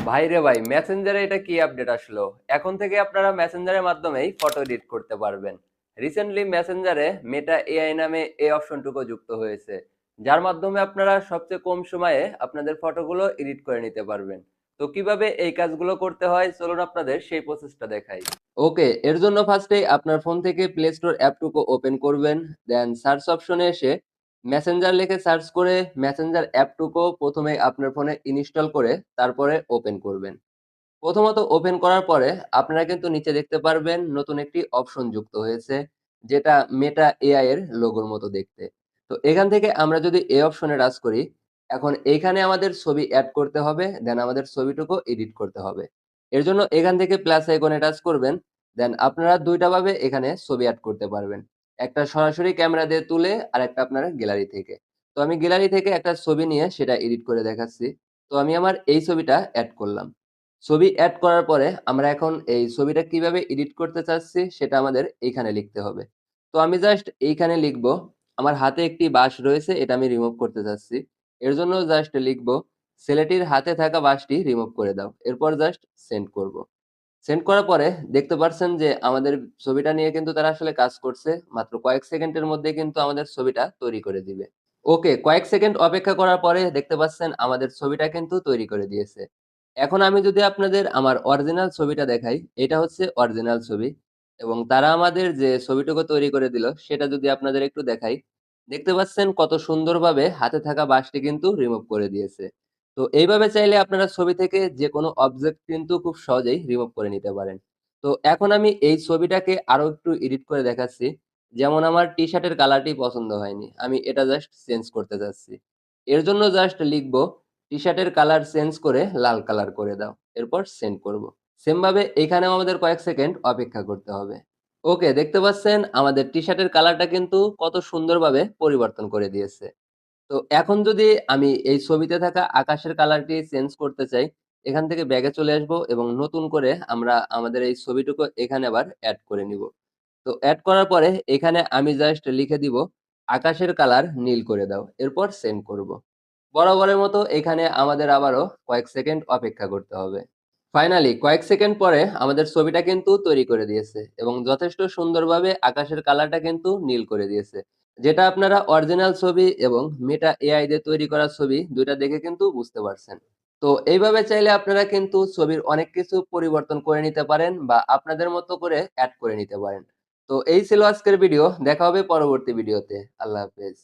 ভাই রে ভাই, মেসেঞ্জারে এটা কি আপডেট আসলো? এখন থেকে আপনারা মেসেঞ্জারের মাধ্যমেই ফটো এডিট করতে পারবেন। রিসেন্টলি মেসেঞ্জারে মেটা এআই নামে এই অপশনটুকু যুক্ত হয়েছে, যার মাধ্যমে আপনারা সবচেয়ে কম সময়ে আপনাদের ফটোগুলো এডিট করে নিতে পারবেন। তো কিভাবে এই কাজগুলো করতে হয়, চলুন আপনাদের সেই প্রসেসটা দেখাই। ওকে, এর জন্য ফার্স্টেই আপনার ফোন থেকে প্লে স্টোর অ্যাপটুকু ওপেন করবেন। দেন সার্চ অপশনে এসে মেসেঞ্জার লিখে সার্চ করে মেসেঞ্জার অ্যাপটুকু প্রথমে আপনার ফোনে ইনস্টল করে তারপরে ওপেন করবেন। প্রথমত ওপেন করার পরে আপনারা কিন্তু নিচে দেখতে পারবেন নতুন একটি অপশন যুক্ত হয়েছে, যেটা মেটা এআই এর লোগোর মতো দেখতে। তো এখান থেকে আমরা যদি এই অপশনে টাচ করি, এখন এইখানে আমাদের ছবি অ্যাড করতে হবে, দেন আমাদের ছবিটুকু এডিট করতে হবে। এর জন্য এখান থেকে প্লাস আইকনে টাচ করবেন। দেন আপনারা দুইটা ভাবে এখানে ছবি অ্যাড করতে পারবেন। একটা সরাসরি ক্যামেরা দিয়ে তুলে, আর একটা আপনারা গ্যালারি থেকে। তো আমি গ্যালারি থেকে একটা ছবি নিয়ে সেটা এডিট করে দেখাচ্ছি। তো আমি আমার এই ছবিটা অ্যাড করলাম। ছবি এড করার পরে আমরা এখন এই ছবিটা কিভাবে এডিট করতে চাচ্ছি সেটা আমাদের এইখানে লিখতে হবে। তো আমি জাস্ট এইখানে লিখব, আমার হাতে একটি বাঁশ রয়েছে, এটা আমি রিমুভ করতে চাচ্ছি। এর জন্য জাস্ট লিখব, ছেলেটির হাতে থাকা বাঁশটি রিমুভ করে দাও। এরপর জাস্ট সেন্ড করব। সেন্ড করার পরে দেখতে পারছেন যে আমাদের ছবিটা নিয়ে কিন্তু তারা আসলে কাজ করছে। মাত্র কয়েক সেকেন্ডের মধ্যে কিন্তু আমাদের ছবিটা তৈরি করে দিবে। ওকে, কয়েক সেকেন্ড অপেক্ষা করার পরে দেখতে পাচ্ছেন আমাদের ছবিটা কিন্তু তৈরি করে দিয়েছে। এখন আমি যদি আপনাদের আমার অরিজিনাল ছবিটা দেখাই, এটা হচ্ছে অরিজিনাল ছবি, এবং তারা আমাদের যে ছবিটুকু তৈরি করে দিল সেটা যদি আপনাদের একটু দেখাই, দেখতে পাচ্ছেন কত সুন্দরভাবে হাতে থাকা বাঁশটি কিন্তু রিমুভ করে দিয়েছে। তো এইভাবে চাইলে আপনারা ছবি থেকে যেকোনো অবজেক্ট কিন্তু খুব সহজেই রিমুভ করে নিতে পারেন। তো এখন আমি এই ছবিটাকে আরো একটু এডিট করে দেখাচ্ছি। যেমন আমার টি-শার্টের কালারটি পছন্দ হয়নি। আমি এটা জাস্ট চেঞ্জ করতে চাচ্ছি। এর জন্য জাস্ট লিখব, টি-শার্টের কালার চেঞ্জ করে লাল কালার করে দাও। এরপর সেন্ড করব। সেম ভাবে এখানেও আমাদের কয়েক সেকেন্ড অপেক্ষা করতে হবে। ওকে, দেখতে পাচ্ছেন আমাদের টি-শার্টের কালারটা কিন্তু কত সুন্দরভাবে পরিবর্তন করে দিয়েছে। তো এখন যদি আমি এই ছবিতে থাকা আকাশের কালারটি চেঞ্জ করতে চাই, এখান থেকে ব্যাকে চলে আসবো এবং নতুন করে আমরা আমাদের এই ছবিটুকু এখানে আবার এড করে নিব। তো এড করার পরে এখানে আমি জাস্ট লিখে দিব, আকাশের কালার নীল করে দাও। এরপর সেন্ড করব। বরাবরের মতো এখানে আমাদের আবারও কয়েক সেকেন্ড অপেক্ষা করতে হবে। ফাইনালি কয়েক সেকেন্ড পরে আমাদের ছবিটা কিন্তু তৈরি করে দিয়েছে এবং যথেষ্ট সুন্দরভাবে আকাশের কালারটা কিন্তু নীল করে দিয়েছে। যেটা আপনারা অরিজিনাল ছবি এবং মেটা এআই দিয়ে তৈরি করা ছবি দুইটা দেখে কিন্তু বুঝতে পারছেন। তো এইভাবে চাইলে আপনারা কিন্তু ছবির অনেক কিছু পরিবর্তন করে নিতে পারেন বা আপনাদের মতো করে অ্যাড করে নিতে পারেন। তো এই ছিল আজকের ভিডিও। দেখা হবে পরবর্তী ভিডিওতে। আল্লাহ হাফেজ।